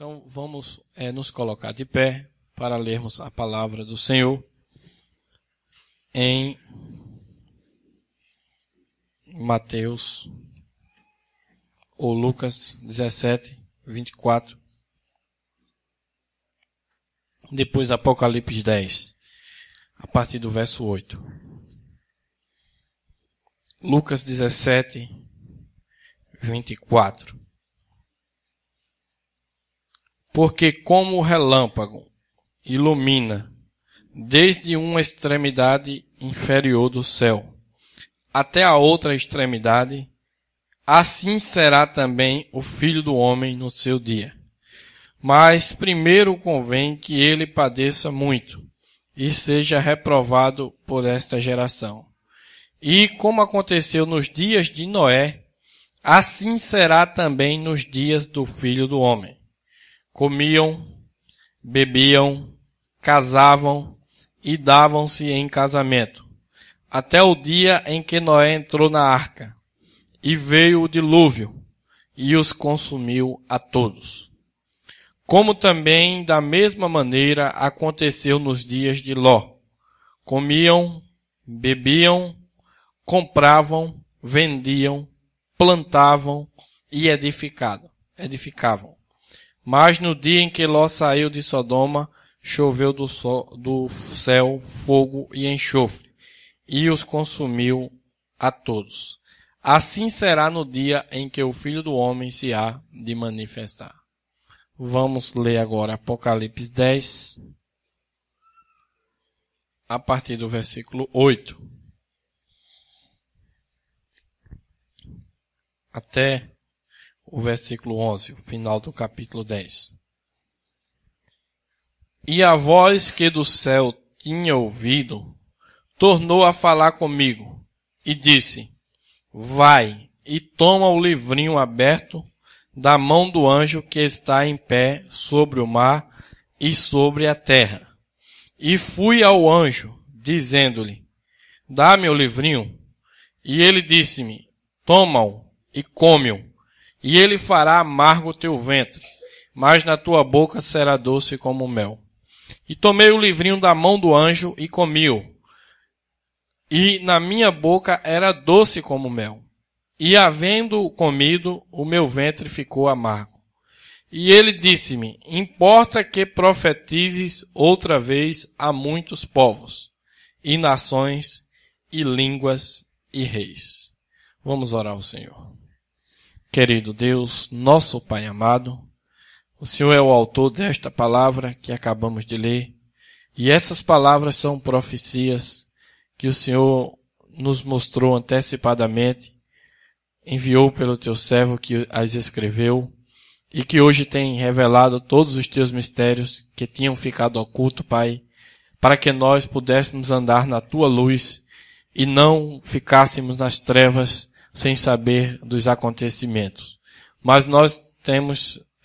Então vamos nos colocar de pé para lermos a palavra do Senhor em Mateus ou Lucas 17, 24. Depois Apocalipse 10, a partir do verso 8. Lucas 17, 24. Porque como o relâmpago ilumina desde uma extremidade inferior do céu até a outra extremidade, assim será também o Filho do Homem no seu dia. Mas primeiro convém que ele padeça muito e seja reprovado por esta geração. E como aconteceu nos dias de Noé, assim será também nos dias do Filho do Homem. Comiam, bebiam, casavam e davam-se em casamento, até o dia em que Noé entrou na arca, e veio o dilúvio, e os consumiu a todos. Como também, da mesma maneira, aconteceu nos dias de Ló. Comiam, bebiam, compravam, vendiam, plantavam e edificavam. Mas no dia em que Ló saiu de Sodoma, choveu do céu fogo e enxofre, e os consumiu a todos. Assim será no dia em que o Filho do Homem se há de manifestar. Vamos ler agora Apocalipse 10, a partir do versículo 8. Até o versículo 11, o final do capítulo 10. E a voz que do céu tinha ouvido, tornou a falar comigo, e disse, vai e toma o livrinho aberto da mão do anjo que está em pé sobre o mar e sobre a terra. E fui ao anjo, dizendo-lhe, dá-me o livrinho. E ele disse-me, toma-o e come-o. E ele fará amargo o teu ventre, mas na tua boca será doce como mel. E tomei o livrinho da mão do anjo e comi-o. E na minha boca era doce como mel. E havendo comido, o meu ventre ficou amargo. E ele disse-me, importa que profetizes outra vez a muitos povos, e nações, e línguas, e reis. Vamos orar ao Senhor. Querido Deus, nosso Pai amado, o Senhor é o autor desta palavra que acabamos de ler, e essas palavras são profecias que o Senhor nos mostrou antecipadamente, enviou pelo teu servo que as escreveu, e que hoje tem revelado todos os teus mistérios que tinham ficado ocultos, Pai, para que nós pudéssemos andar na tua luz e não ficássemos nas trevas sem saber dos acontecimentos. Mas nós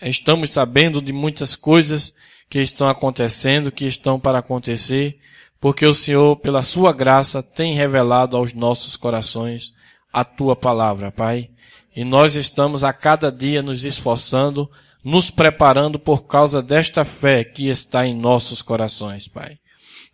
estamos sabendo de muitas coisas que estão acontecendo, que estão para acontecer, porque o Senhor, pela sua graça, tem revelado aos nossos corações a tua palavra, Pai. E nós estamos a cada dia nos esforçando, nos preparando por causa desta fé que está em nossos corações, Pai.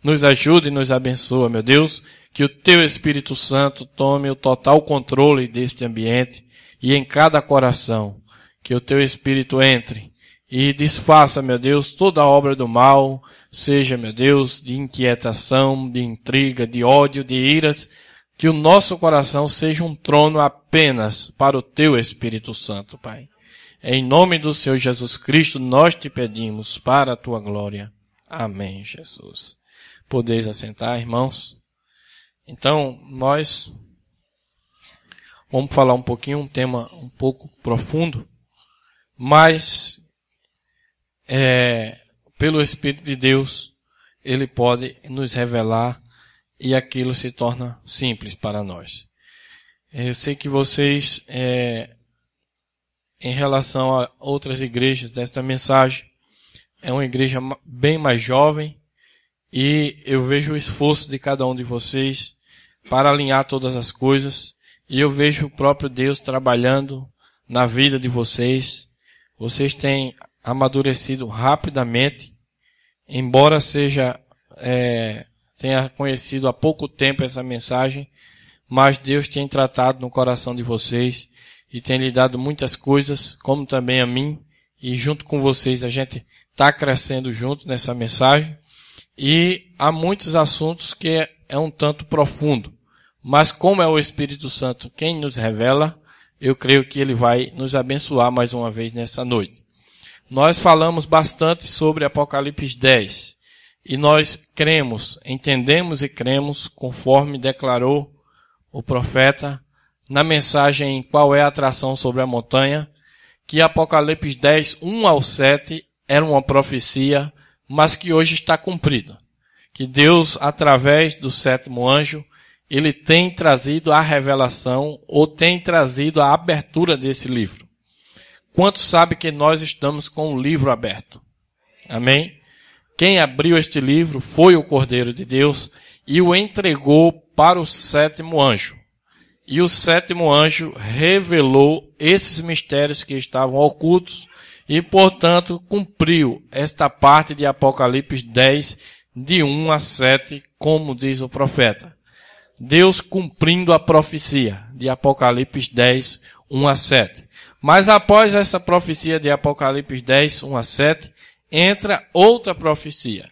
Nos ajude e nos abençoa, meu Deus, que o teu Espírito Santo tome o total controle deste ambiente e em cada coração, que o teu Espírito entre e desfaça, meu Deus, toda a obra do mal, seja, meu Deus, de inquietação, de intriga, de ódio, de iras, que o nosso coração seja um trono apenas para o teu Espírito Santo, Pai. Em nome do Senhor Jesus Cristo, nós te pedimos para a tua glória. Amém, Jesus. Podeis assentar, irmãos. Então, nós vamos falar um pouquinho, um tema um pouco profundo, mas pelo Espírito de Deus, Ele pode nos revelar e aquilo se torna simples para nós. Eu sei que vocês, em relação a outras igrejas desta mensagem, é uma igreja bem mais jovem, e eu vejo o esforço de cada um de vocês para alinhar todas as coisas, e eu vejo o próprio Deus trabalhando na vida de vocês. Vocês têm amadurecido rapidamente, embora tenha conhecido há pouco tempo essa mensagem, mas Deus tem tratado no coração de vocês e tem lhe dado muitas coisas, como também a mim, e junto com vocês a gente está crescendo junto nessa mensagem, e há muitos assuntos que é um tanto profundo, mas como é o Espírito Santo quem nos revela, eu creio que ele vai nos abençoar mais uma vez nessa noite. Nós falamos bastante sobre Apocalipse 10, e nós cremos, entendemos e cremos, conforme declarou o profeta, na mensagem Qual é a Atração sobre a Montanha, que Apocalipse 10, 1 ao 7, era uma profecia, mas que hoje está cumprida. Que Deus, através do sétimo anjo, ele tem trazido a revelação, ou tem trazido a abertura desse livro. Quantos sabem que nós estamos com o livro aberto? Amém? Quem abriu este livro foi o Cordeiro de Deus e o entregou para o sétimo anjo. E o sétimo anjo revelou esses mistérios que estavam ocultos e, portanto, cumpriu esta parte de Apocalipse 10, de 1 a 7, como diz o profeta. Deus cumprindo a profecia de Apocalipse 10, 1 a 7. Mas após essa profecia de Apocalipse 10, 1 a 7, entra outra profecia.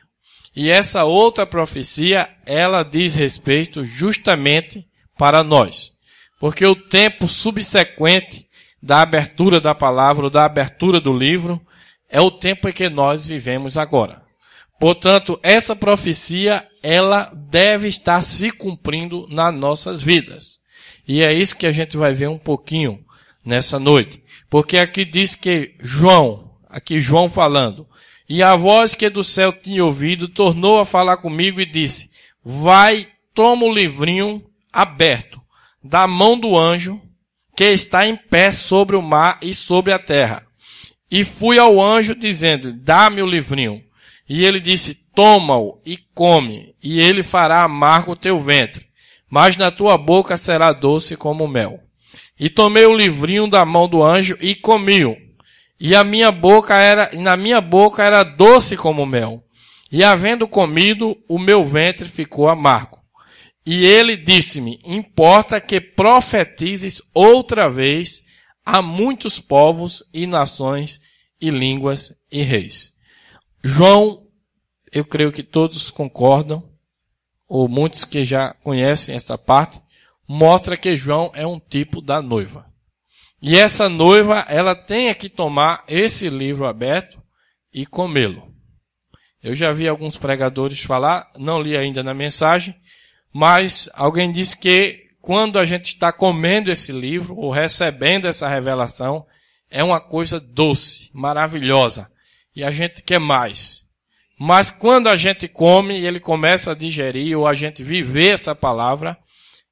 E essa outra profecia, ela diz respeito justamente para nós. Porque o tempo subsequente da abertura da palavra, ou da abertura do livro, é o tempo em que nós vivemos agora. Portanto, essa profecia, ela deve estar se cumprindo nas nossas vidas. E é isso que a gente vai ver um pouquinho nessa noite. Porque aqui diz que João falando, e a voz que do céu tinha ouvido, tornou a falar comigo e disse, vai, toma o livrinho aberto da mão do anjo, que está em pé sobre o mar e sobre a terra. E fui ao anjo dizendo, dá-me o livrinho. E ele disse, toma-o e come, e ele fará amargo o teu ventre, mas na tua boca será doce como mel. E tomei o livrinho da mão do anjo e comi-o. E na minha boca era doce como mel. E havendo comido, o meu ventre ficou amargo. E ele disse-me, importa que profetizes outra vez a muitos povos e nações e línguas e reis. João, eu creio que todos concordam, ou muitos que já conhecem essa parte, mostra que João é um tipo da noiva. E essa noiva, ela tem que tomar esse livro aberto e comê-lo. Eu já vi alguns pregadores falar, não li ainda na mensagem, mas alguém disse que quando a gente está comendo esse livro, ou recebendo essa revelação, é uma coisa doce, maravilhosa. E a gente quer mais. Mas quando a gente come e ele começa a digerir, ou a gente viver essa palavra,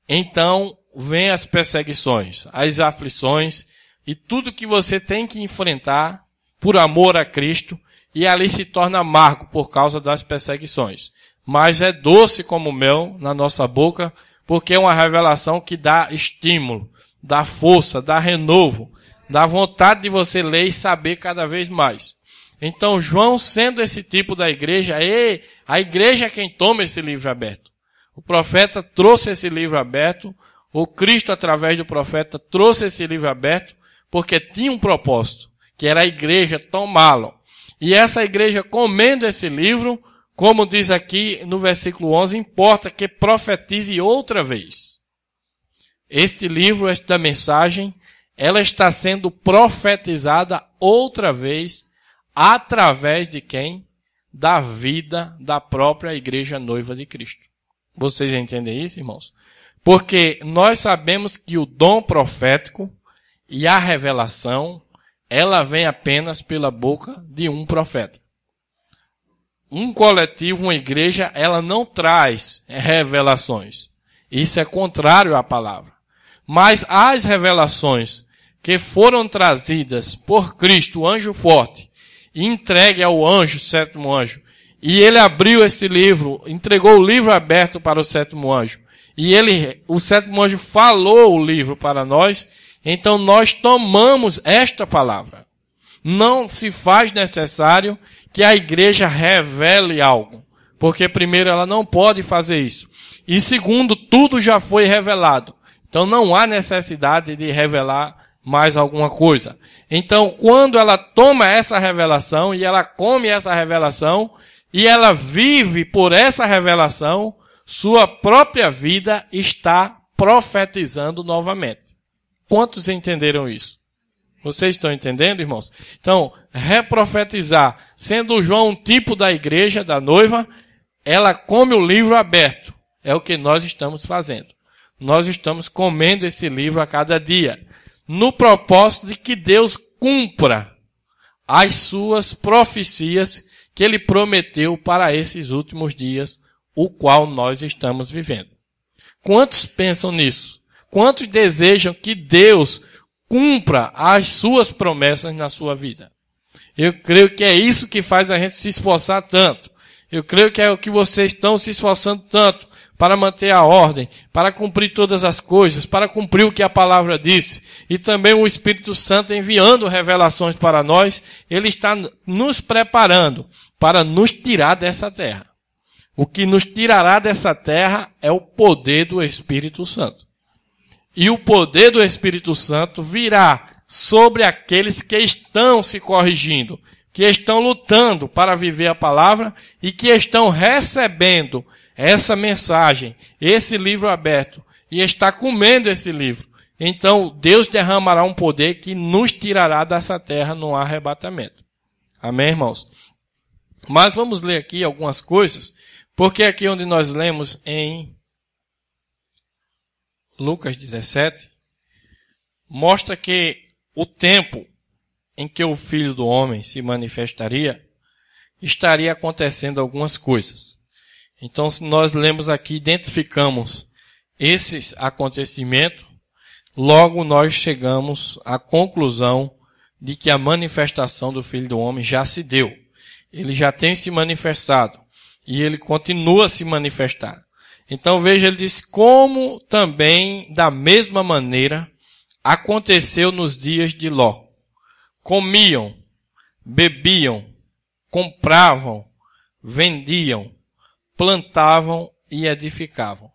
então vem as perseguições, as aflições, e tudo que você tem que enfrentar por amor a Cristo, e ali se torna amargo por causa das perseguições. Mas é doce como mel na nossa boca, porque é uma revelação que dá estímulo, dá força, dá renovo, dá vontade de você ler e saber cada vez mais. Então, João, sendo esse tipo da igreja, a igreja é quem toma esse livro aberto. O profeta trouxe esse livro aberto, o Cristo, através do profeta, trouxe esse livro aberto, porque tinha um propósito, que era a igreja tomá-lo. E essa igreja, comendo esse livro, como diz aqui no versículo 11, importa que profetize outra vez. Este livro, esta mensagem, ela está sendo profetizada outra vez, através de quem? Da vida da própria igreja noiva de Cristo. Vocês entendem isso, irmãos? Porque nós sabemos que o dom profético e a revelação, ela vem apenas pela boca de um profeta. Um coletivo, uma igreja, ela não traz revelações. Isso é contrário à palavra. Mas as revelações que foram trazidas por Cristo, o anjo forte, e entregue ao anjo, sétimo anjo, e ele abriu esse livro, entregou o livro aberto para o sétimo anjo, e o sétimo anjo falou o livro para nós, então nós tomamos esta palavra. não se faz necessário que a igreja revele algo. Porque primeiro ela não pode fazer isso. E segundo, tudo já foi revelado. Então não há necessidade de revelar mais alguma coisa. Então quando ela toma essa revelação e ela come essa revelação e ela vive por essa revelação, sua própria vida está profetizando novamente. Quantos entenderam isso? Vocês estão entendendo, irmãos? Então, reprofetizar, sendo João um tipo da igreja, da noiva, ela come o livro aberto. É o que nós estamos fazendo. Nós estamos comendo esse livro a cada dia, no propósito de que Deus cumpra as suas profecias que Ele prometeu para esses últimos dias, o qual nós estamos vivendo. Quantos pensam nisso? Quantos desejam que Deus cumpra as suas promessas na sua vida? Eu creio que é isso que faz a gente se esforçar tanto. Eu creio que é o que vocês estão se esforçando tanto para manter a ordem, para cumprir todas as coisas, para cumprir o que a palavra disse. E também o Espírito Santo enviando revelações para nós, Ele está nos preparando para nos tirar dessa terra. O que nos tirará dessa terra é o poder do Espírito Santo. E o poder do Espírito Santo virá sobre aqueles que estão se corrigindo, que estão lutando para viver a palavra e que estão recebendo essa mensagem, esse livro aberto, e está comendo esse livro. Então, Deus derramará um poder que nos tirará dessa terra no arrebatamento. Amém, irmãos? Mas vamos ler aqui algumas coisas, porque aqui onde nós lemos em Lucas 17, mostra que o tempo em que o Filho do Homem se manifestaria, estaria acontecendo algumas coisas. Então, se nós lemos aqui, identificamos esses acontecimentos, logo nós chegamos à conclusão de que a manifestação do Filho do Homem já se deu. Ele já tem se manifestado e ele continua a se manifestar. Então veja, ele diz, como também da mesma maneira aconteceu nos dias de Ló. Comiam, bebiam, compravam, vendiam, plantavam e edificavam.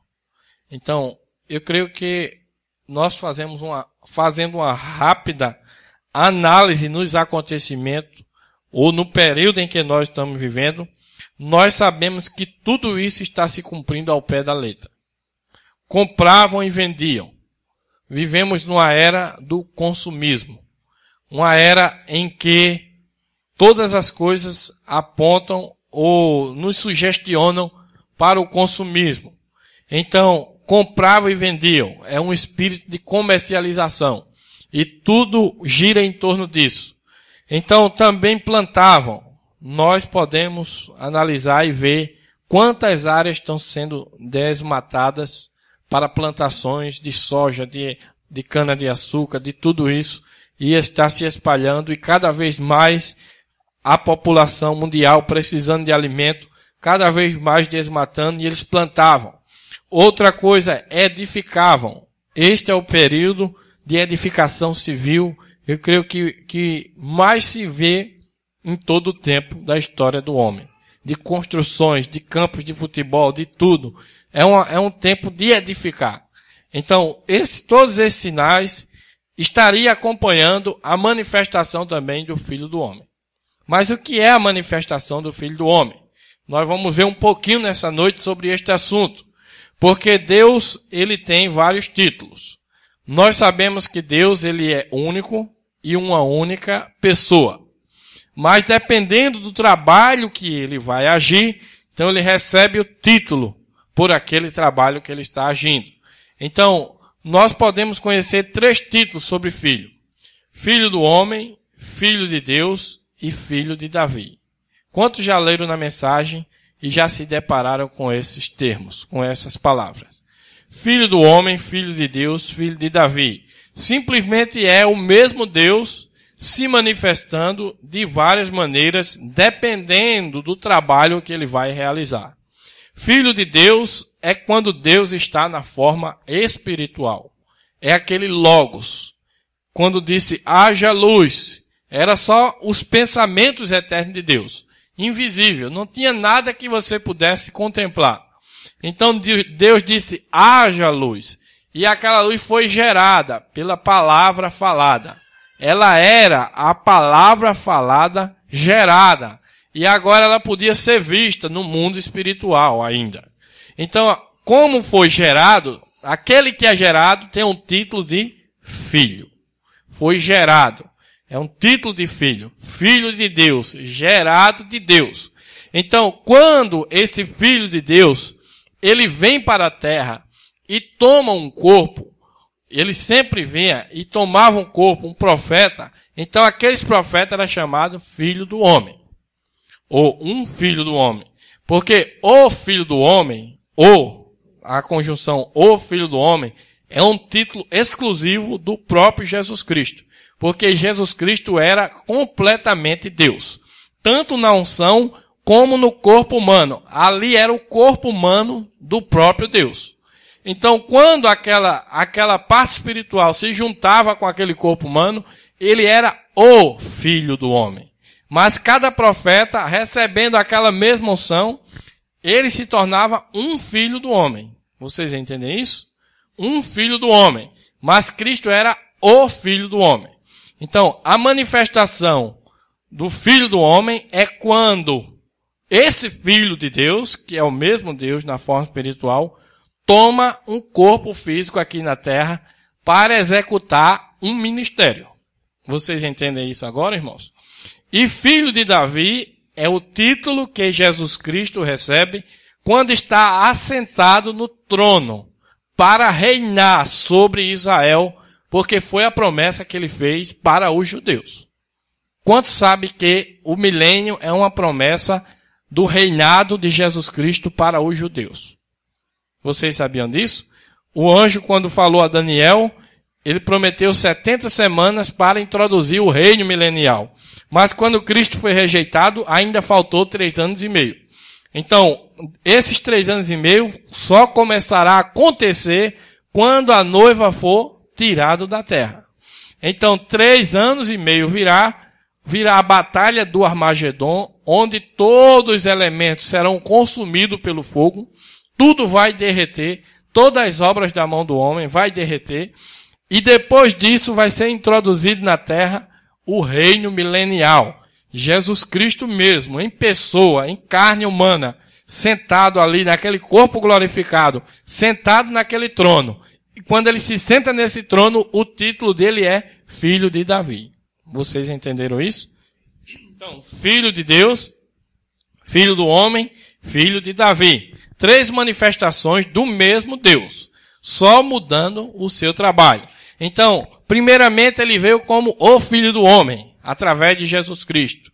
Então, eu creio que nós fazendo uma rápida análise nos acontecimentos, ou no período em que nós estamos vivendo, nós sabemos que tudo isso está se cumprindo ao pé da letra. Compravam e vendiam. Vivemos numa era do consumismo. Uma era em que todas as coisas apontam ou nos sugestionam para o consumismo. Então, compravam e vendiam. É um espírito de comercialização. E tudo gira em torno disso. Então, também plantavam. Nós podemos analisar e ver quantas áreas estão sendo desmatadas para plantações de soja, de cana-de-açúcar, de tudo isso, e está se espalhando, e cada vez mais a população mundial precisando de alimento, cada vez mais desmatando, e eles plantavam. Outra coisa, edificavam. Este é o período de edificação civil, eu creio que mais se vê em todo o tempo da história do homem. De construções, de campos de futebol, de tudo. É um tempo de edificar. Então, todos esses sinais estariam acompanhando a manifestação também do Filho do Homem. Mas o que é a manifestação do Filho do Homem? Nós vamos ver um pouquinho nessa noite sobre este assunto. Porque Deus, Ele tem vários títulos. Nós sabemos que Deus, Ele é único e uma única pessoa. Mas dependendo do trabalho que ele vai agir, então ele recebe o título por aquele trabalho que ele está agindo. Então, nós podemos conhecer 3 títulos sobre filho. Filho do homem, filho de Deus e filho de Davi. Quantos já leram na mensagem e já se depararam com esses termos, com essas palavras? Filho do homem, filho de Deus, filho de Davi. Simplesmente é o mesmo Deus se manifestando de várias maneiras, dependendo do trabalho que ele vai realizar. Filho de Deus é quando Deus está na forma espiritual. É aquele logos. Quando disse, haja luz, Era só os pensamentos eternos de Deus. Invisível. Não tinha nada que você pudesse contemplar. Então Deus disse, haja luz. E aquela luz foi gerada pela palavra falada. Ela era a palavra falada gerada. E agora ela podia ser vista no mundo espiritual ainda. Então, como foi gerado, aquele que é gerado tem um título de filho. Foi gerado. É um título de filho. Filho de Deus. Gerado de Deus. Então, quando esse filho de Deus, ele vem para a terra e toma um corpo, ele sempre vinha e tomava um corpo, um profeta, então aqueles profetas eram chamados filho do homem. Ou um filho do homem. Porque o filho do homem, ou a conjunção o filho do homem, é um título exclusivo do próprio Jesus Cristo. Porque Jesus Cristo era completamente Deus. Tanto na unção como no corpo humano. Ali era o corpo humano do próprio Deus. Então, quando aquela parte espiritual se juntava com aquele corpo humano, ele era o filho do homem. Mas cada profeta, recebendo aquela mesma unção, ele se tornava um filho do homem. Vocês entendem isso? Um filho do homem. Mas Cristo era o filho do homem. Então, a manifestação do filho do homem é quando esse filho de Deus, que é o mesmo Deus na forma espiritual, toma um corpo físico aqui na terra para executar um ministério. Vocês entendem isso agora, irmãos? E filho de Davi é o título que Jesus Cristo recebe quando está assentado no trono para reinar sobre Israel, porque foi a promessa que ele fez para os judeus. Quantos sabem que o milênio é uma promessa do reinado de Jesus Cristo para os judeus? Vocês sabiam disso? O anjo, quando falou a Daniel, ele prometeu 70 semanas para introduzir o reino milenial. Mas quando Cristo foi rejeitado, ainda faltou 3 anos e meio. Então, esses 3 anos e meio só começará a acontecer quando a noiva for tirada da terra. Então, 3 anos e meio virá a batalha do Armagedon, onde todos os elementos serão consumidos pelo fogo, tudo vai derreter, todas as obras da mão do homem vai derreter, e depois disso vai ser introduzido na terra o reino milenial. Jesus Cristo mesmo, em pessoa, em carne humana, sentado ali naquele corpo glorificado, sentado naquele trono. E quando ele se senta nesse trono, o título dele é Filho de Davi. Vocês entenderam isso? Então, Filho de Deus, Filho do homem, Filho de Davi. 3 manifestações do mesmo Deus, só mudando o seu trabalho. Então, primeiramente ele veio como o Filho do homem, através de Jesus Cristo.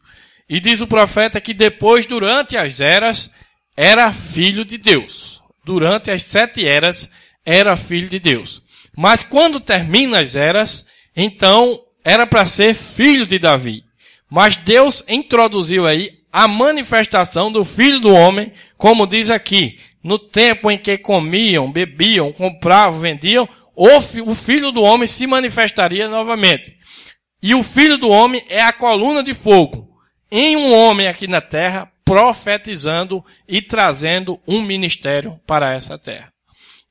E diz o profeta que depois, durante as eras, era Filho de Deus. Durante as 7 eras, era Filho de Deus. Mas quando termina as eras, então era para ser Filho de Davi. Mas Deus introduziu aí a manifestação do Filho do homem, como diz aqui, no tempo em que comiam, bebiam, compravam, vendiam, o Filho do homem se manifestaria novamente. E o Filho do homem é a coluna de fogo em um homem aqui na terra, profetizando e trazendo um ministério para essa terra.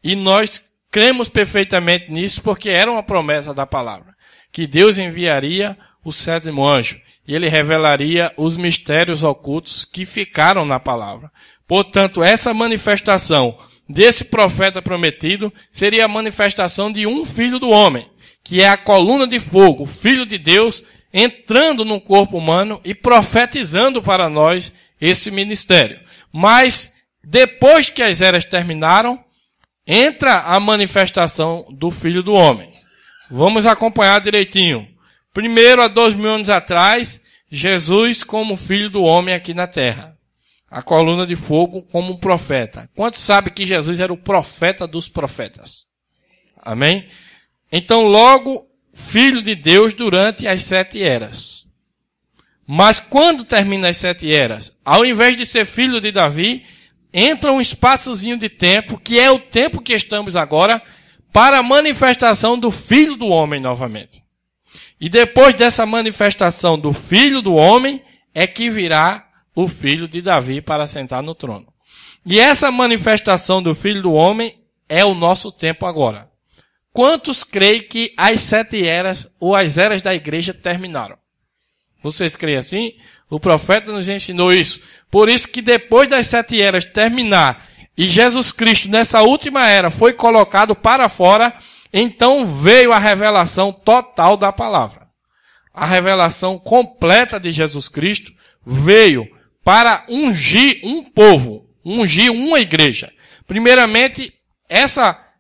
E nós cremos perfeitamente nisso, porque era uma promessa da palavra, que Deus enviaria o 7º anjo, e ele revelaria os mistérios ocultos que ficaram na palavra. Portanto, essa manifestação desse profeta prometido seria a manifestação de um filho do homem, que é a coluna de fogo, o Filho de Deus, entrando no corpo humano e profetizando para nós esse ministério. Mas, depois que as eras terminaram, entra a manifestação do Filho do homem. Vamos acompanhar direitinho. Primeiro, há 2000 anos atrás, Jesus como Filho do homem aqui na terra. A coluna de fogo como um profeta. Quantos sabem que Jesus era o profeta dos profetas? Amém? Então, logo, Filho de Deus durante as 7 eras. Mas quando termina as 7 eras, ao invés de ser filho de Davi, entra um espaçozinho de tempo, que é o tempo que estamos agora, para a manifestação do Filho do homem novamente. E depois dessa manifestação do Filho do Homem, é que virá o Filho de Davi para sentar no trono. E essa manifestação do Filho do Homem é o nosso tempo agora. Quantos creem que as 7 eras ou as eras da igreja terminaram? Vocês creem assim? O profeta nos ensinou isso. Por isso que depois das 7 eras terminar e Jesus Cristo nessa última era foi colocado para fora, então veio a revelação total da palavra. A revelação completa de Jesus Cristo veio para ungir um povo, ungir uma igreja. Primeiramente,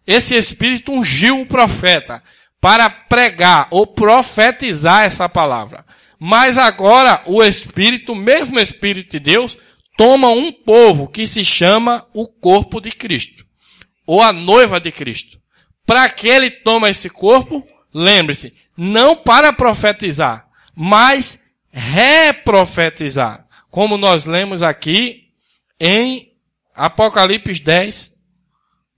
esse Espírito ungiu o profeta para pregar ou profetizar essa palavra. Mas agora o Espírito, o mesmo Espírito de Deus, toma um povo que se chama o corpo de Cristo, ou a noiva de Cristo. Para que ele toma esse corpo? Lembre-se, não para profetizar, mas reprofetizar. Como nós lemos aqui em Apocalipse 10,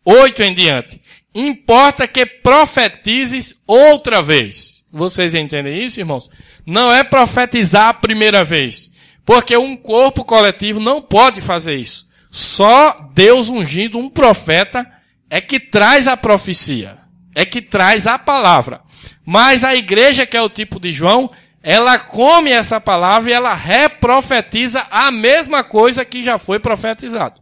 8 em diante. Importa que profetizes outra vez. Vocês entendem isso, irmãos? Não é profetizar a primeira vez. Porque um corpo coletivo não pode fazer isso. Só Deus ungindo um profeta é que traz a profecia. É que traz a palavra. Mas a igreja, que é o tipo de João, ela come essa palavra e ela reprofetiza a mesma coisa que já foi profetizado.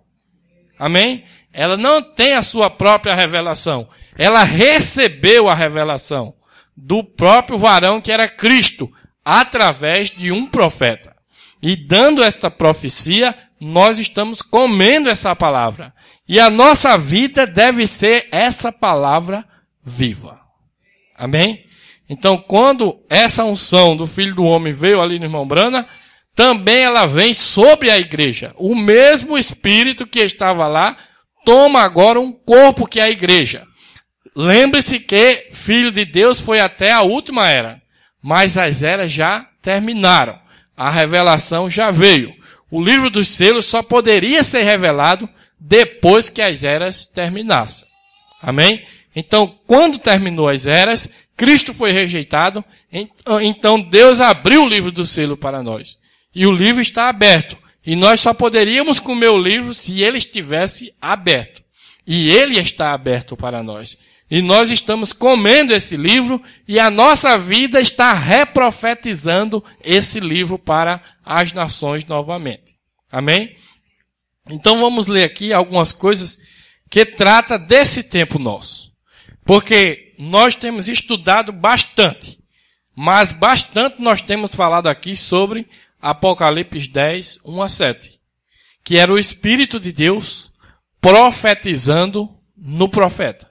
Amém? Ela não tem a sua própria revelação. Ela recebeu a revelação do próprio varão que era Cristo, através de um profeta. E dando esta profecia, nós estamos comendo essa palavra. E a nossa vida deve ser essa palavra viva. Amém? Então, quando essa unção do Filho do Homem veio ali no irmão Brana, também ela vem sobre a igreja. O mesmo Espírito que estava lá, toma agora um corpo que é a igreja. Lembre-se que Filho de Deus foi até a última era. Mas as eras já terminaram. A revelação já veio. O livro dos selos só poderia ser revelado depois que as eras terminassem. Amém? Então, quando terminou as eras, Cristo foi rejeitado, então Deus abriu o livro do selo para nós. E o livro está aberto. E nós só poderíamos comer o livro se ele estivesse aberto. E ele está aberto para nós. E nós estamos comendo esse livro e a nossa vida está reprofetizando esse livro para as nações novamente. Amém? Então vamos ler aqui algumas coisas que trata desse tempo nosso. Porque nós temos estudado bastante, mas bastante nós temos falado aqui sobre Apocalipse 10, 1 a 7, que era o Espírito de Deus profetizando no profeta.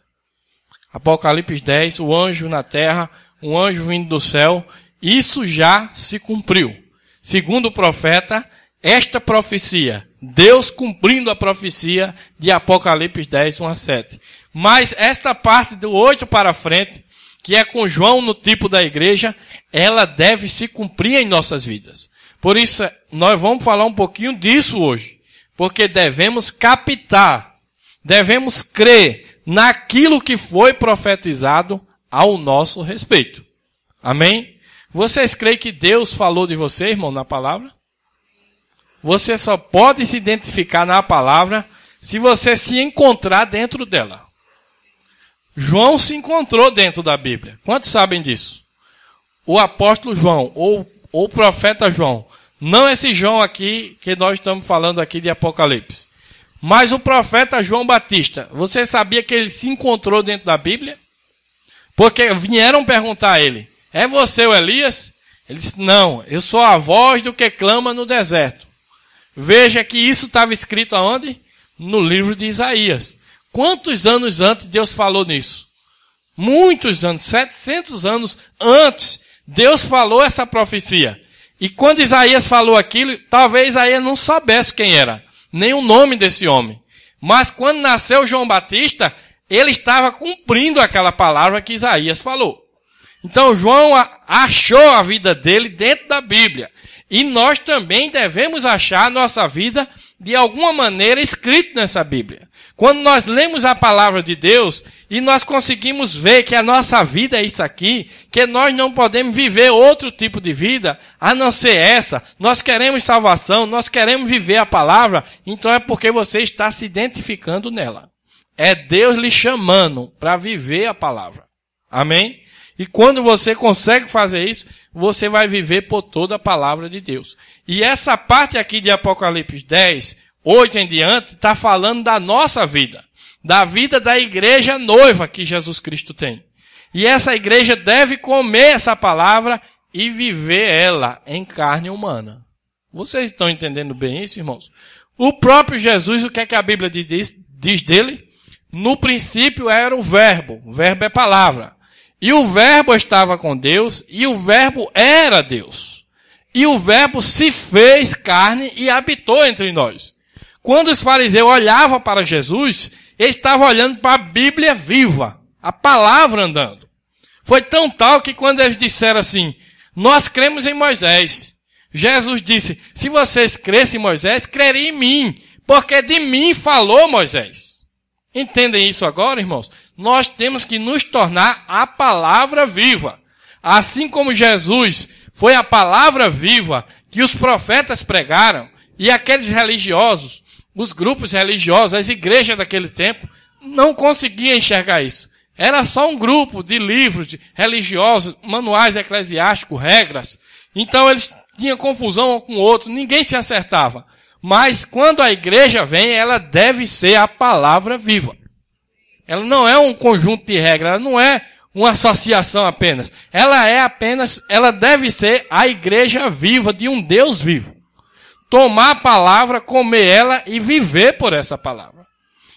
Apocalipse 10, o anjo na terra, um anjo vindo do céu, isso já se cumpriu. Segundo o profeta, esta profecia, Deus cumprindo a profecia de Apocalipse 10, 1 a 7. Mas esta parte do 8 para frente, que é com João no tipo da igreja, ela deve se cumprir em nossas vidas. Por isso, nós vamos falar um pouquinho disso hoje. Porque devemos captar, devemos crer naquilo que foi profetizado ao nosso respeito. Amém? Vocês creem que Deus falou de você, irmão, na palavra? Você só pode se identificar na palavra se você se encontrar dentro dela. João se encontrou dentro da Bíblia. Quantos sabem disso? O apóstolo João, ou o profeta João. Não esse João aqui que nós estamos falando aqui de Apocalipse. Mas o profeta João Batista. Você sabia que ele se encontrou dentro da Bíblia? Porque vieram perguntar a ele: é você o Elias? Ele disse: não, eu sou a voz do que clama no deserto. Veja que isso estava escrito aonde? No livro de Isaías. Quantos anos antes Deus falou nisso? Muitos anos, 700 anos antes, Deus falou essa profecia. E quando Isaías falou aquilo, talvez Isaías não soubesse quem era, nem o nome desse homem. Mas quando nasceu João Batista, ele estava cumprindo aquela palavra que Isaías falou. Então João achou a vida dele dentro da Bíblia. E nós também devemos achar a nossa vida de alguma maneira escrita nessa Bíblia. Quando nós lemos a palavra de Deus e nós conseguimos ver que a nossa vida é isso aqui, que nós não podemos viver outro tipo de vida a não ser essa, nós queremos salvação, nós queremos viver a palavra, então é porque você está se identificando nela. É Deus lhe chamando para viver a palavra. Amém? E quando você consegue fazer isso, você vai viver por toda a palavra de Deus. E essa parte aqui de Apocalipse 10, 8 em diante, está falando da nossa vida. Da vida da igreja noiva que Jesus Cristo tem. E essa igreja deve comer essa palavra e viver ela em carne humana. Vocês estão entendendo bem isso, irmãos? O próprio Jesus, o que é que a Bíblia diz dele? No princípio era o verbo é palavra. E o verbo estava com Deus, e o verbo era Deus. E o verbo se fez carne e habitou entre nós. Quando os fariseus olhavam para Jesus, eles estavam olhando para a Bíblia viva, a palavra andando. Foi tão tal que quando eles disseram assim, nós cremos em Moisés. Jesus disse, se vocês crescem em Moisés, crerem em mim, porque de mim falou Moisés. Entendem isso agora, irmãos? Nós temos que nos tornar a palavra viva. Assim como Jesus foi a palavra viva que os profetas pregaram, e aqueles religiosos, os grupos religiosos, as igrejas daquele tempo, não conseguiam enxergar isso. Era só um grupo de livros religiosos, manuais eclesiásticos, regras. Então eles tinham confusão um com o outro, ninguém se acertava. Mas quando a igreja vem, ela deve ser a palavra viva. Ela não é um conjunto de regras, ela não é uma associação apenas. Ela deve ser a igreja viva de um Deus vivo. Tomar a palavra, comer ela e viver por essa palavra.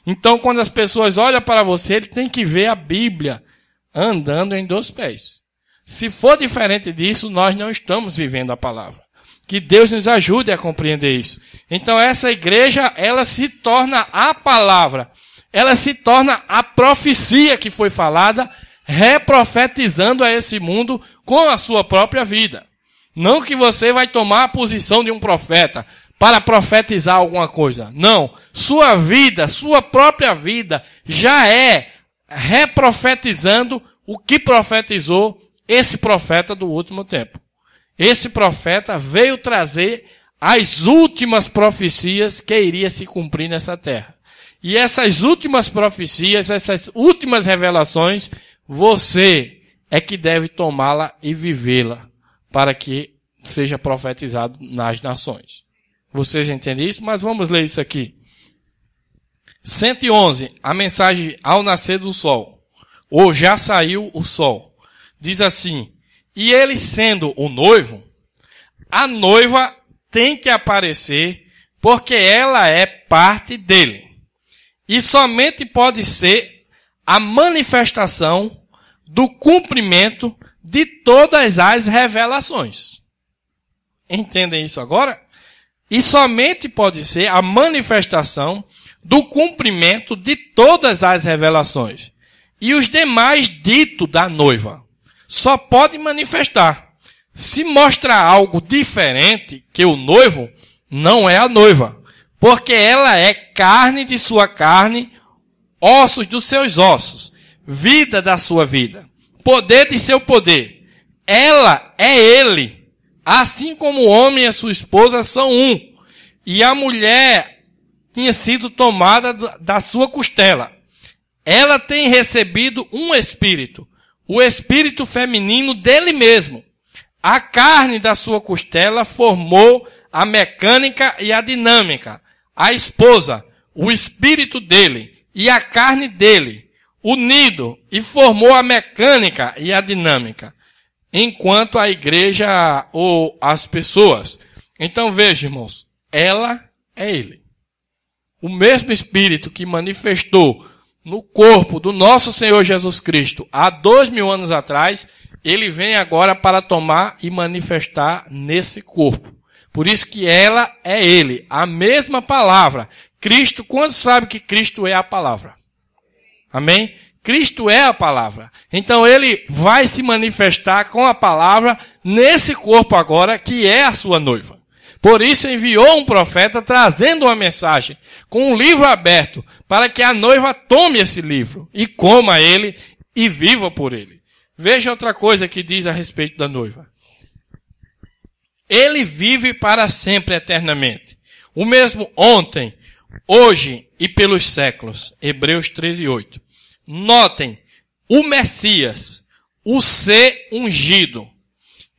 Então, quando as pessoas olham para você, ele tem que ver a Bíblia andando em 2 pés. Se for diferente disso, nós não estamos vivendo a palavra. Que Deus nos ajude a compreender isso. Então essa igreja, ela se torna a palavra. Ela se torna a profecia que foi falada, reprofetizando a esse mundo com a sua própria vida. Não que você vai tomar a posição de um profeta para profetizar alguma coisa. Não. Sua vida, sua própria vida, já é reprofetizando o que profetizou esse profeta do último tempo. Esse profeta veio trazer as últimas profecias que iria se cumprir nessa terra. E essas últimas profecias, essas últimas revelações, você é que deve tomá-la e vivê-la para que seja profetizado nas nações. Vocês entendem isso? Mas vamos ler isso aqui. 111, a mensagem ao nascer do sol. Ou já saiu o sol. Diz assim, e ele sendo o noivo, a noiva tem que aparecer porque ela é parte dele. E somente pode ser a manifestação do cumprimento de todas as revelações. Entendem isso agora? E somente pode ser a manifestação do cumprimento de todas as revelações. E os demais ditos da noiva só pode manifestar. Se mostrar algo diferente que o noivo, não é a noiva. Porque ela é carne de sua carne, ossos dos seus ossos, vida da sua vida, poder de seu poder. Ela é ele. Assim como o homem e a sua esposa são um. E a mulher tinha sido tomada da sua costela. Ela tem recebido um espírito. O espírito feminino dele mesmo. A carne da sua costela formou a mecânica e a dinâmica. A esposa, o espírito dele e a carne dele, unido e formou a mecânica e a dinâmica. Enquanto a igreja ou as pessoas. Então veja, irmãos, ela é ele. O mesmo espírito que manifestou no corpo do nosso Senhor Jesus Cristo há 2000 anos atrás, ele vem agora para tomar e manifestar nesse corpo. Por isso que ela é ele, a mesma palavra. Cristo, quando sabe que Cristo é a palavra? Amém? Cristo é a palavra. Então ele vai se manifestar com a palavra nesse corpo agora, que é a sua noiva. Por isso enviou um profeta trazendo uma mensagem, com um livro aberto, para que a noiva tome esse livro e coma ele e viva por ele. Veja outra coisa que diz a respeito da noiva. Ele vive para sempre, eternamente. O mesmo ontem, hoje e pelos séculos. Hebreus 13:8. Notem, o Messias, o ser ungido.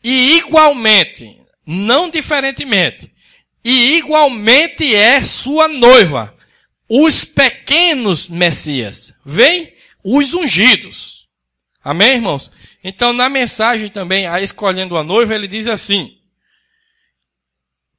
E igualmente, não diferentemente, e igualmente é sua noiva. Os pequenos Messias. Vem os ungidos. Amém, irmãos? Então, na mensagem também, a Escolhendo a Noiva, ele diz assim,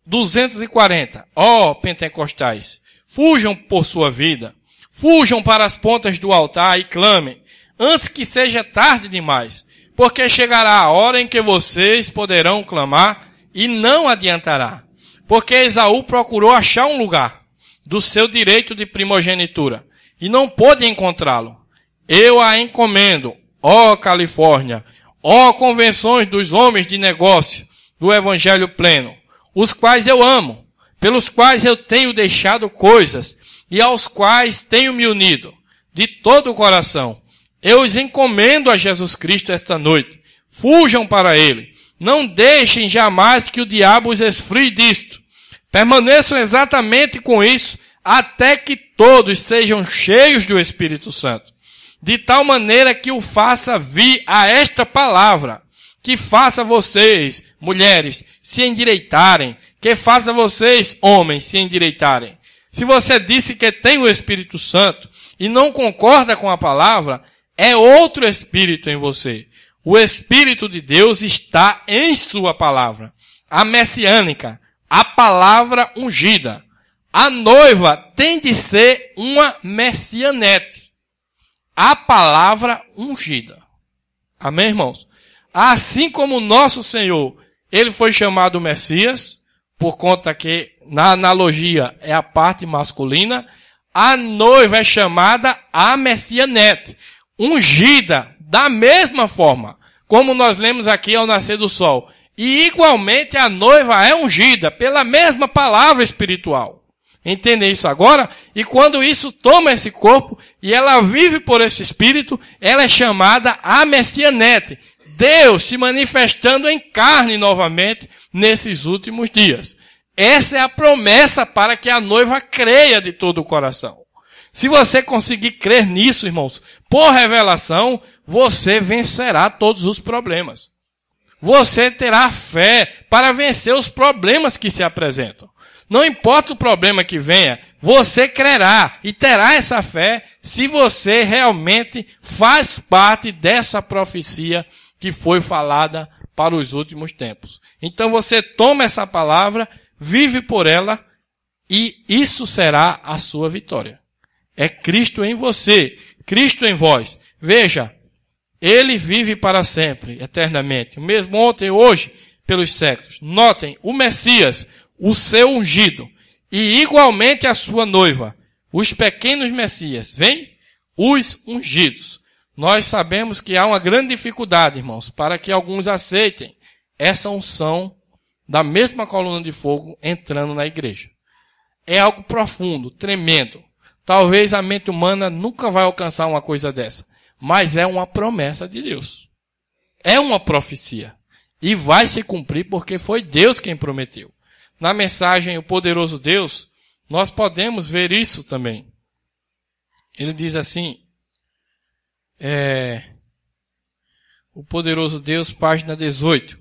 240, ó pentecostais, fujam por sua vida, fujam para as pontas do altar e clamem, antes que seja tarde demais, porque chegará a hora em que vocês poderão clamar e não adiantará, porque Esaú procurou achar um lugar do seu direito de primogenitura e não pôde encontrá-lo. Eu a encomendo, ó Califórnia, ó convenções dos homens de negócio do evangelho pleno, os quais eu amo, pelos quais eu tenho deixado coisas e aos quais tenho me unido de todo o coração. Eu os encomendo a Jesus Cristo esta noite. Fujam para ele. Não deixem jamais que o diabo os esfrie disto. Permaneçam exatamente com isso até que todos sejam cheios do Espírito Santo. De tal maneira que o faça vir a esta palavra. Que faça vocês, mulheres, se endireitarem. Que faça vocês, homens, se endireitarem. Se você disse que tem o Espírito Santo e não concorda com a palavra, é outro Espírito em você. O Espírito de Deus está em sua palavra. A messiânica, a palavra ungida. A noiva tem de ser uma messianete. A palavra ungida. Amém, irmãos? Assim como o nosso Senhor, ele foi chamado Messias, por conta que na analogia é a parte masculina, a noiva é chamada a messianete, ungida da mesma forma, como nós lemos aqui ao nascer do sol. E igualmente a noiva é ungida pela mesma palavra espiritual. Entendem isso agora? E quando isso toma esse corpo e ela vive por esse espírito, ela é chamada a messianete. Deus se manifestando em carne novamente nesses últimos dias. Essa é a promessa para que a noiva creia de todo o coração. Se você conseguir crer nisso, irmãos, por revelação, você vencerá todos os problemas. Você terá fé para vencer os problemas que se apresentam. Não importa o problema que venha, você crerá e terá essa fé se você realmente faz parte dessa profecia que foi falada para os últimos tempos. Então você toma essa palavra, vive por ela e isso será a sua vitória. É Cristo em você, Cristo em vós. Veja, ele vive para sempre, eternamente. O mesmo ontem e hoje, pelos séculos. Notem, o Messias, o seu ungido, e igualmente a sua noiva, os pequenos Messias, vem? Os ungidos. Nós sabemos que há uma grande dificuldade, irmãos, para que alguns aceitem essa unção da mesma coluna de fogo entrando na igreja. É algo profundo, tremendo. Talvez a mente humana nunca vai alcançar uma coisa dessa, mas é uma promessa de Deus. É uma profecia. E vai se cumprir porque foi Deus quem prometeu. Na mensagem O Poderoso Deus, nós podemos ver isso também. Ele diz assim, O Poderoso Deus, página 18.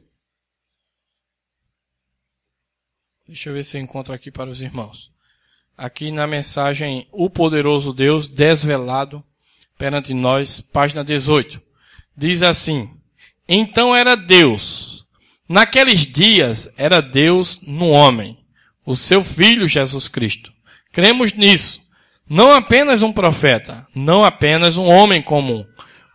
Deixa eu ver se eu encontro aqui para os irmãos. Aqui na mensagem O Poderoso Deus, desvelado perante nós, página 18. Diz assim, então era Deus... Naqueles dias era Deus no homem, o seu Filho Jesus Cristo. Cremos nisso. Não apenas um profeta, não apenas um homem comum,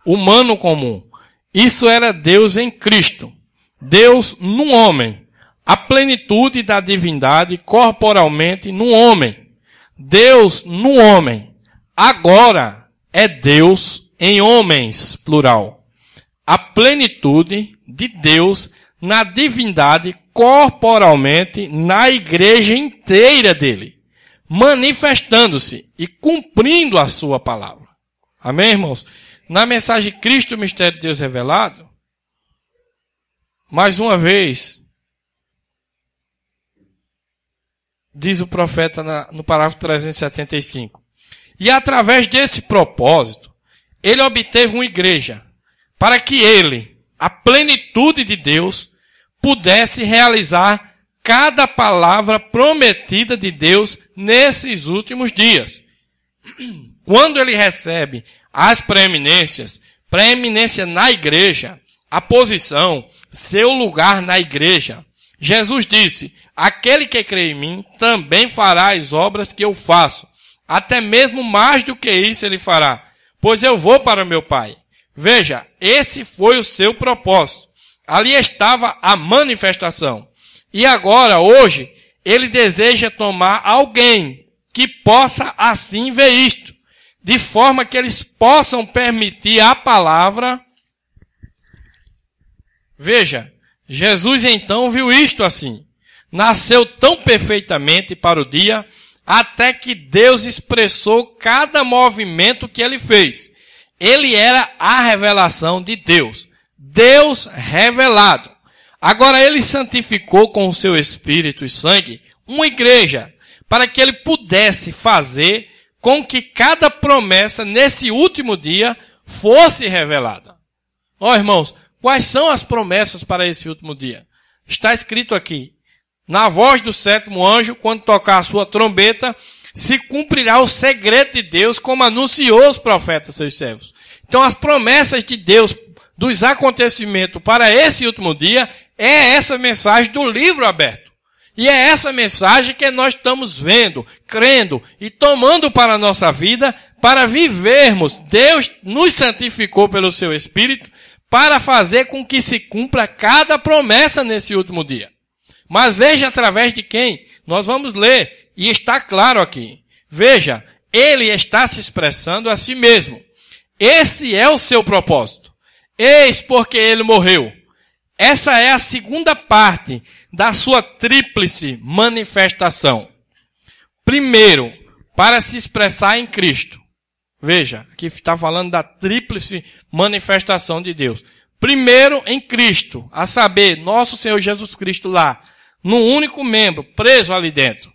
humano comum. Isso era Deus em Cristo. Deus num homem. A plenitude da divindade corporalmente num homem. Deus num homem. Agora é Deus em homens, plural, a plenitude de Deus na divindade corporalmente na igreja inteira dele, manifestando-se e cumprindo a sua palavra. Amém, irmãos? Na mensagem Cristo, o mistério de Deus revelado, mais uma vez, diz o profeta no parágrafo 375. E através desse propósito, ele obteve uma igreja, para que ele, a plenitude de Deus, pudesse realizar cada palavra prometida de Deus nesses últimos dias. Quando ele recebe as preeminência na igreja, a posição, seu lugar na igreja, Jesus disse, aquele que crê em mim também fará as obras que eu faço, até mesmo mais do que isso ele fará, pois eu vou para meu Pai. Veja, esse foi o seu propósito. Ali estava a manifestação. E agora, hoje, ele deseja tomar alguém que possa assim ver isto, de forma que eles possam permitir a palavra. Veja, Jesus então viu isto assim. Nasceu tão perfeitamente para o dia, até que Deus expressou cada movimento que ele fez. Ele era a revelação de Deus. Deus revelado. Agora ele santificou com o seu espírito e sangue uma igreja, para que ele pudesse fazer com que cada promessa nesse último dia fosse revelada. Ó, irmãos, quais são as promessas para esse último dia? Está escrito aqui, na voz do sétimo anjo, quando tocar a sua trombeta, se cumprirá o segredo de Deus, como anunciou os profetas, seus servos. Então as promessas de Deus dos acontecimentos para esse último dia é essa mensagem do livro aberto. E é essa mensagem que nós estamos vendo, crendo e tomando para a nossa vida, para vivermos. Deus nos santificou pelo seu Espírito para fazer com que se cumpra cada promessa nesse último dia. Mas veja através de quem? Nós vamos ler, e está claro aqui. Veja, ele está se expressando a si mesmo. Esse é o seu propósito. Eis porque ele morreu. Essa é a segunda parte da sua tríplice manifestação. Primeiro, para se expressar em Cristo. Veja, aqui está falando da tríplice manifestação de Deus. Primeiro, em Cristo, a saber, nosso Senhor Jesus Cristo lá, num único membro, preso ali dentro.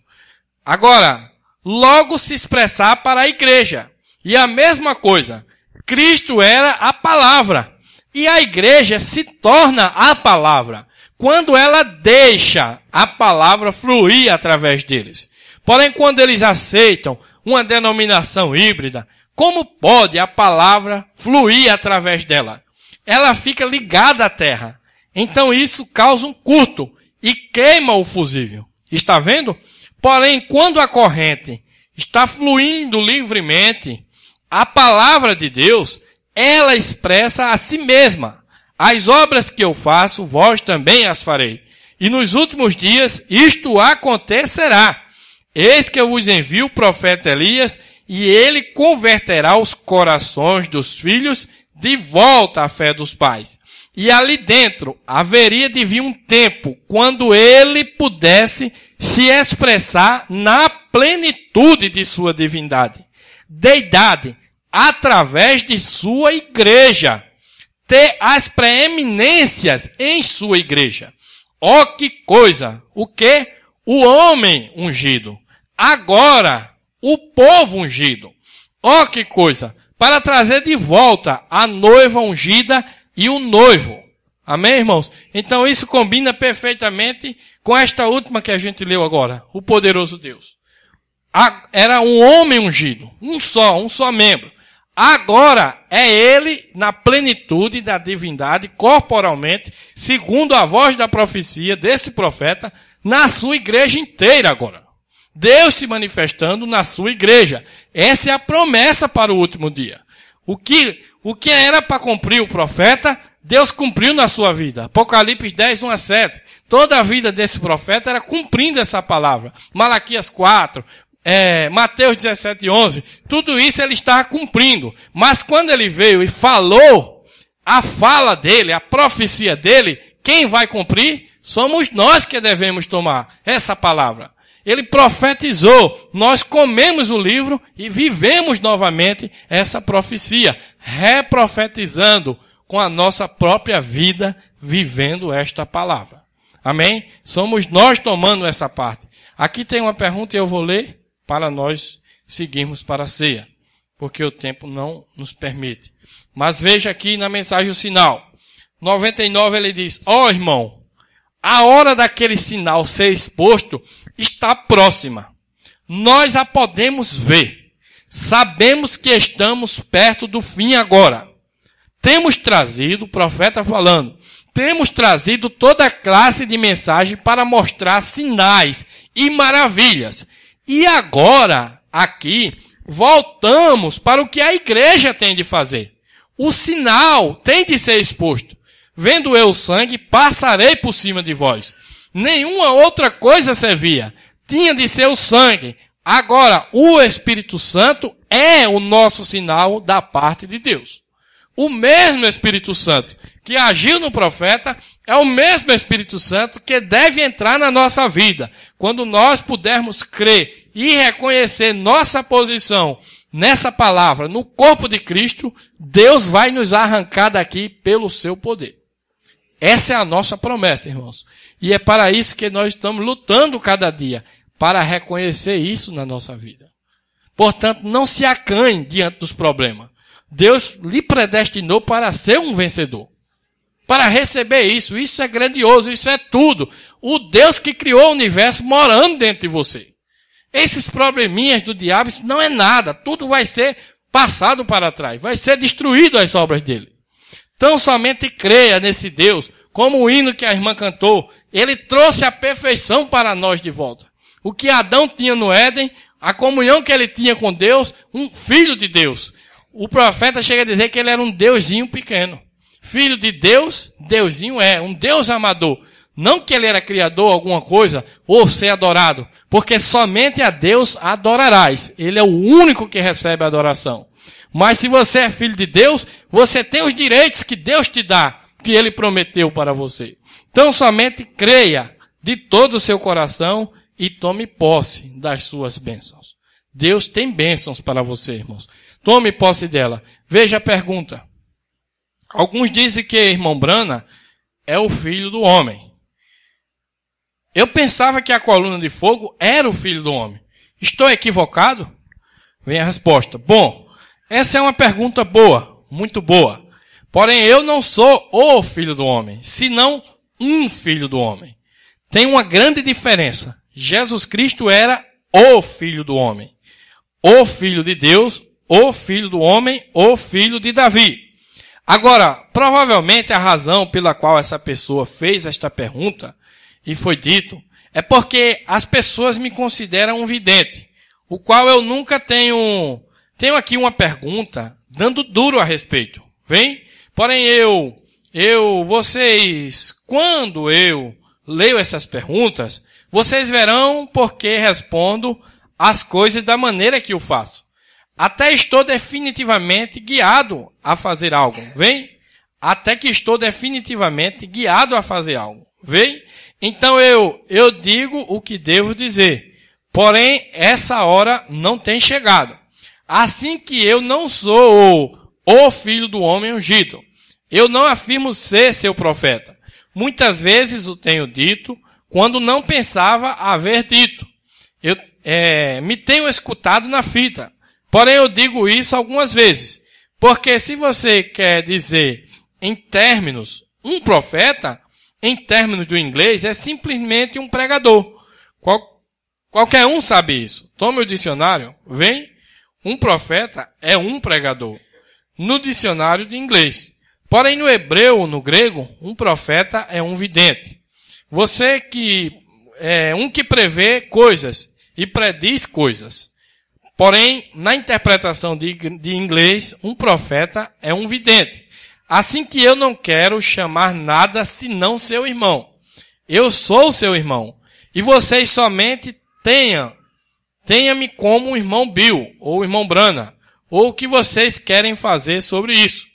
Agora, logo se expressar para a igreja. E a mesma coisa, Cristo era a palavra. E a igreja se torna a palavra quando ela deixa a palavra fluir através deles. Porém, quando eles aceitam uma denominação híbrida, como pode a palavra fluir através dela? Ela fica ligada à terra. Então isso causa um curto e queima o fusível. Está vendo? Porém, quando a corrente está fluindo livremente, a palavra de Deus, ela expressa a si mesma. As obras que eu faço, vós também as farei. E nos últimos dias isto acontecerá. Eis que eu vos envio o profeta Elias, e ele converterá os corações dos filhos de volta à fé dos pais. E ali dentro haveria de vir um tempo quando ele pudesse se expressar na plenitude de sua divindade, deidade, através de sua igreja, ter as preeminências em sua igreja. Ó, que coisa! O quê? O homem ungido. Agora, o povo ungido. Ó, que coisa! Para trazer de volta a noiva ungida e o noivo. Amém, irmãos? Então isso combina perfeitamente com esta última que a gente leu agora. O poderoso Deus. Era um homem ungido. Um só membro. Agora é ele na plenitude da divindade, corporalmente, segundo a voz da profecia desse profeta, na sua igreja inteira agora. Deus se manifestando na sua igreja. Essa é a promessa para o último dia. O que era para cumprir o profeta, Deus cumpriu na sua vida. Apocalipse 10, 1 a 7. Toda a vida desse profeta era cumprindo essa palavra. Malaquias 4, Mateus 17:11, tudo isso ele estava cumprindo. Mas quando ele veio e falou, a fala dele, a profecia dele, quem vai cumprir? Somos nós que devemos tomar essa palavra. Ele profetizou, nós comemos o livro e vivemos novamente essa profecia, reprofetizando com a nossa própria vida, vivendo esta palavra. Amém? Somos nós tomando essa parte. Aqui tem uma pergunta e eu vou ler para nós seguirmos para a ceia, porque o tempo não nos permite. Mas veja aqui na mensagem o sinal. 99 ele diz, irmão, a hora daquele sinal ser exposto está próxima. Nós a podemos ver. Sabemos que estamos perto do fim agora. Temos trazido, o profeta falando, temos trazido toda classe de mensagem para mostrar sinais e maravilhas. E agora, aqui, voltamos para o que a igreja tem de fazer. O sinal tem de ser exposto. Vendo eu o sangue, passarei por cima de vós. Nenhuma outra coisa servia. Tinha de ser o sangue. Agora, o Espírito Santo é o nosso sinal da parte de Deus. O mesmo Espírito Santo que agiu no profeta é o mesmo Espírito Santo que deve entrar na nossa vida. Quando nós pudermos crer e reconhecer nossa posição nessa palavra, no corpo de Cristo, Deus vai nos arrancar daqui pelo seu poder. Essa é a nossa promessa, irmãos. E é para isso que nós estamos lutando cada dia, para reconhecer isso na nossa vida. Portanto, não se acanhe diante dos problemas. Deus lhe predestinou para ser um vencedor. Para receber isso. Isso é grandioso, isso é tudo. O Deus que criou o universo morando dentro de você. Esses probleminhas do diabo, isso não é nada. Tudo vai ser passado para trás. Vai ser destruído as obras dele. Então somente creia nesse Deus, como o hino que a irmã cantou, ele trouxe a perfeição para nós de volta. O que Adão tinha no Éden, a comunhão que ele tinha com Deus, um filho de Deus. O profeta chega a dizer que ele era um deusinho pequeno. Filho de Deus, deusinho um Deus amador. Não que ele era criador, alguma coisa, ou ser adorado, porque somente a Deus adorarás. Ele é o único que recebe a adoração. Mas se você é filho de Deus, você tem os direitos que Deus te dá, que ele prometeu para você. Então somente creia de todo o seu coração e tome posse das suas bênçãos. Deus tem bênçãos para você, irmãos. Tome posse dela. Veja a pergunta. Alguns dizem que irmão Brana é o filho do homem. Eu pensava que a coluna de fogo era o filho do homem. Estou equivocado? Vem a resposta. Bom, essa é uma pergunta boa, muito boa. Porém, eu não sou o filho do homem, senão um filho do homem. Tem uma grande diferença. Jesus Cristo era o filho do homem. O filho de Deus, o filho do homem, o filho de Davi. Agora, provavelmente a razão pela qual essa pessoa fez esta pergunta, e foi dito, é porque as pessoas me consideram um vidente, o qual eu nunca tenho aqui uma pergunta dando duro a respeito. Vem? Porém vocês, quando eu leio essas perguntas, vocês verão porque respondo as coisas da maneira que eu faço. Até estou definitivamente guiado a fazer algo. Vem? Até que estou definitivamente guiado a fazer algo. Vem? Então eu digo o que devo dizer. Porém, essa hora não tem chegado. Assim que eu não sou o filho do homem ungido. Eu não afirmo ser seu profeta. Muitas vezes o tenho dito, quando não pensava haver dito. Eu me tenho escutado na fita. Porém, eu digo isso algumas vezes. Porque se você quer dizer em términos, um profeta, em términos do inglês, é simplesmente um pregador. Qualquer um sabe isso. Tome o dicionário, vem. Um profeta é um pregador. No dicionário de inglês. Porém, no hebreu, no grego, um profeta é um vidente. Você que é um que prevê coisas e prediz coisas. Porém, na interpretação de inglês, um profeta é um vidente. Assim que eu não quero chamar nada senão seu irmão. Eu sou seu irmão. E vocês somente tenha-me como o irmão Bill, ou o irmão Brana, ou o que vocês querem fazer sobre isso.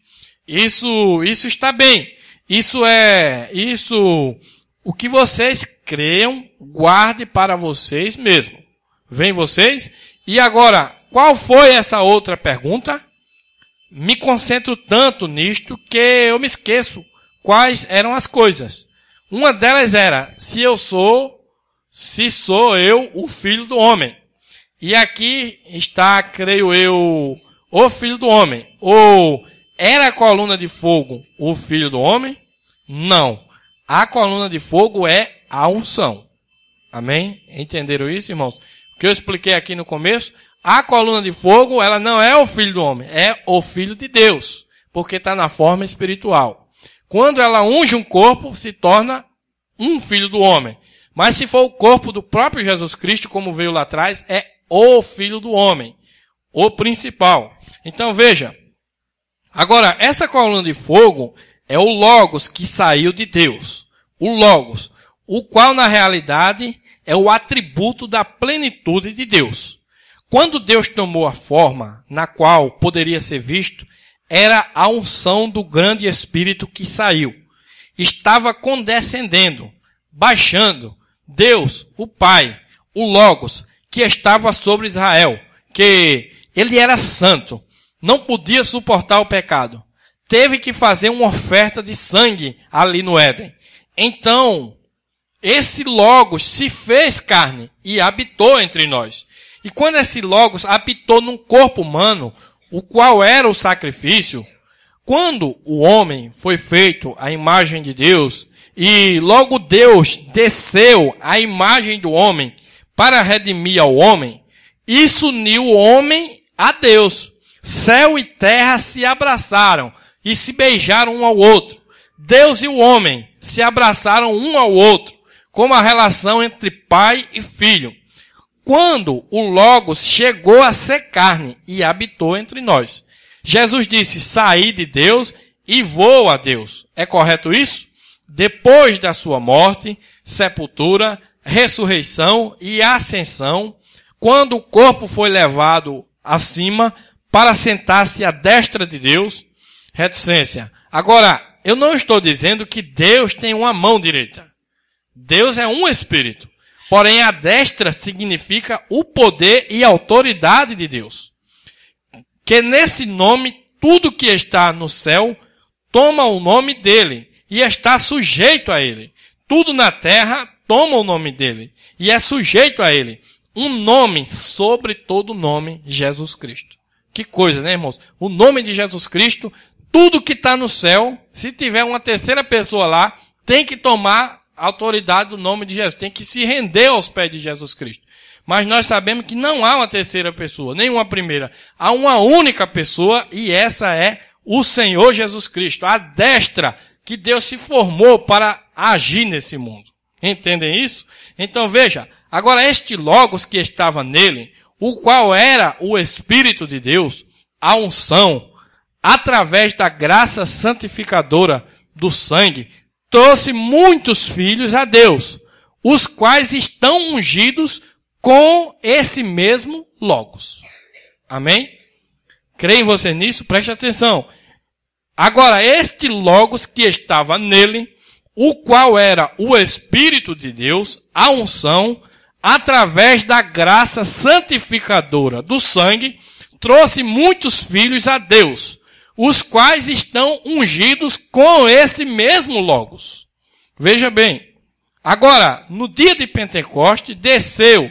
Isso está bem. O que vocês creiam, guarde para vocês mesmos. Vem vocês? E agora, qual foi essa outra pergunta? Me concentro tanto nisto que eu me esqueço quais eram as coisas. Uma delas era, se sou eu o filho do homem. E aqui está, creio eu, o filho do homem. Ou era a coluna de fogo o filho do homem? Não. A coluna de fogo é a unção. Amém? Entenderam isso, irmãos? O que eu expliquei aqui no começo, a coluna de fogo, ela não é o filho do homem, é o filho de Deus, porque está na forma espiritual. Quando ela unge um corpo, se torna um filho do homem. Mas se for o corpo do próprio Jesus Cristo, como veio lá atrás, é o filho do homem, o principal. Então veja, agora essa coluna de fogo é o Logos que saiu de Deus. O Logos, o qual na realidade é o atributo da plenitude de Deus. Quando Deus tomou a forma na qual poderia ser visto, era a unção do grande Espírito que saiu. Estava condescendendo, baixando, Deus, o Pai, o Logos, que estava sobre Israel, que ele era santo, não podia suportar o pecado. Teve que fazer uma oferta de sangue ali no Éden. Então, esse Logos se fez carne e habitou entre nós. E quando esse Logos habitou num corpo humano, o qual era o sacrifício, quando o homem foi feito à imagem de Deus, e logo Deus desceu à imagem do homem para redimir ao homem, isso uniu o homem a Deus. Céu e terra se abraçaram e se beijaram um ao outro. Deus e o homem se abraçaram um ao outro, como a relação entre pai e filho. Quando o Logos chegou a ser carne e habitou entre nós. Jesus disse, saí de Deus e vou a Deus. É correto isso? Depois da sua morte, sepultura, ressurreição e ascensão, quando o corpo foi levado acima para sentar-se à destra de Deus, reticência. Agora, eu não estou dizendo que Deus tem uma mão direita. Deus é um espírito. Porém, a destra significa o poder e a autoridade de Deus. Que nesse nome, tudo que está no céu toma o nome dele e está sujeito a ele. Tudo na terra toma o nome dele e é sujeito a ele. Um nome sobre todo nome, Jesus Cristo. Que coisa, né, irmãos? O nome de Jesus Cristo, tudo que está no céu, se tiver uma terceira pessoa lá, tem que tomar a autoridade do nome de Jesus. Tem que se render aos pés de Jesus Cristo. Mas nós sabemos que não há uma terceira pessoa, nem uma primeira. Há uma única pessoa e essa é o Senhor Jesus Cristo. A destra que Deus se formou para agir nesse mundo. Entendem isso? Então veja, agora este Logos que estava nele, o qual era o Espírito de Deus, a unção, através da graça santificadora do sangue, trouxe muitos filhos a Deus, os quais estão ungidos com esse mesmo Logos. Amém? Creem vocês nisso? Preste atenção. Agora, este Logos que estava nele, o qual era o Espírito de Deus, a unção, através da graça santificadora do sangue, trouxe muitos filhos a Deus, os quais estão ungidos com esse mesmo Logos. Veja bem. Agora, no dia de Pentecoste, desceu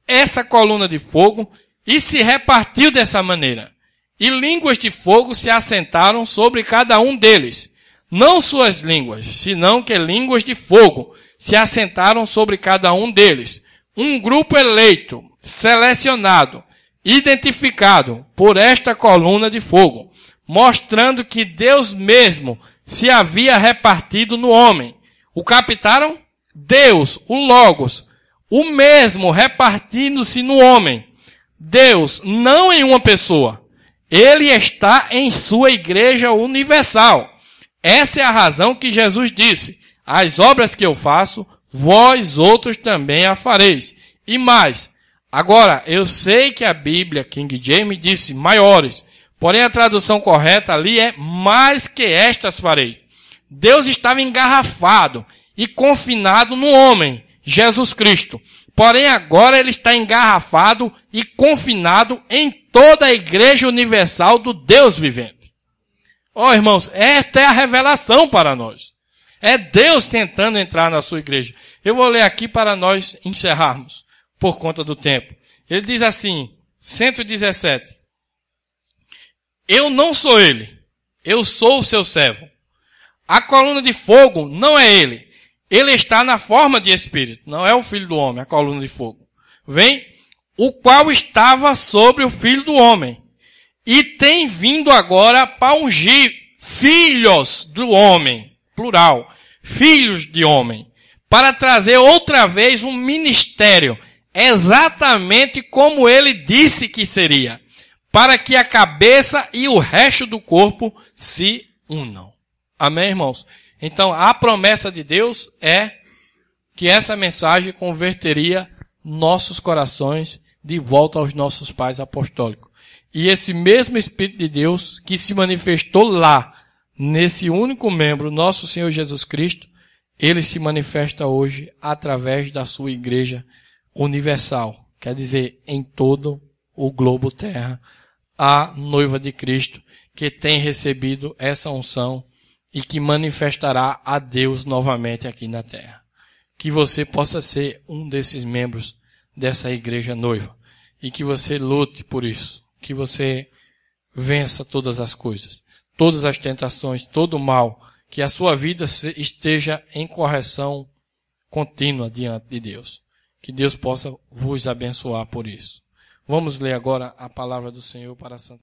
essa coluna de fogo e se repartiu dessa maneira. E línguas de fogo se assentaram sobre cada um deles. Não suas línguas, senão que línguas de fogo se assentaram sobre cada um deles. Um grupo eleito, selecionado, identificado por esta coluna de fogo, mostrando que Deus mesmo se havia repartido no homem. O captaram? Deus, o Logos, o mesmo repartindo-se no homem. Deus, não em uma pessoa. Ele está em sua igreja universal. Essa é a razão que Jesus disse, as obras que eu faço, vós outros também a fareis. E mais, Agora, eu sei que a Bíblia, King James, disse maiores. Porém, a tradução correta ali é mais que estas fareis. Deus estava engarrafado e confinado no homem, Jesus Cristo. Porém, agora ele está engarrafado e confinado em toda a igreja universal do Deus vivente. Ó, irmãos, esta é a revelação para nós. É Deus tentando entrar na sua igreja. Eu vou ler aqui para nós encerrarmos, por conta do tempo. Ele diz assim, 117. Eu não sou ele, eu sou o seu servo. A coluna de fogo não é ele. Ele está na forma de espírito, não é o filho do homem, a coluna de fogo. Vem, o qual estava sobre o filho do homem. E tem vindo agora para ungir filhos do homem, plural, filhos de homem, para trazer outra vez um ministério, exatamente como ele disse que seria, para que a cabeça e o resto do corpo se unam. Amém, irmãos? Então, a promessa de Deus é que essa mensagem converteria nossos corações de volta aos nossos pais apostólicos. E esse mesmo Espírito de Deus que se manifestou lá, nesse único membro, nosso Senhor Jesus Cristo, ele se manifesta hoje através da sua igreja universal. Quer dizer, em todo o globo terra, a noiva de Cristo que tem recebido essa unção e que manifestará a Deus novamente aqui na terra. Que você possa ser um desses membros dessa igreja noiva. E que você lute por isso. Que você vença todas as coisas. Todas as tentações, todo o mal. Que a sua vida esteja em correção contínua diante de Deus. Que Deus possa vos abençoar por isso. Vamos ler agora a palavra do Senhor para a Santa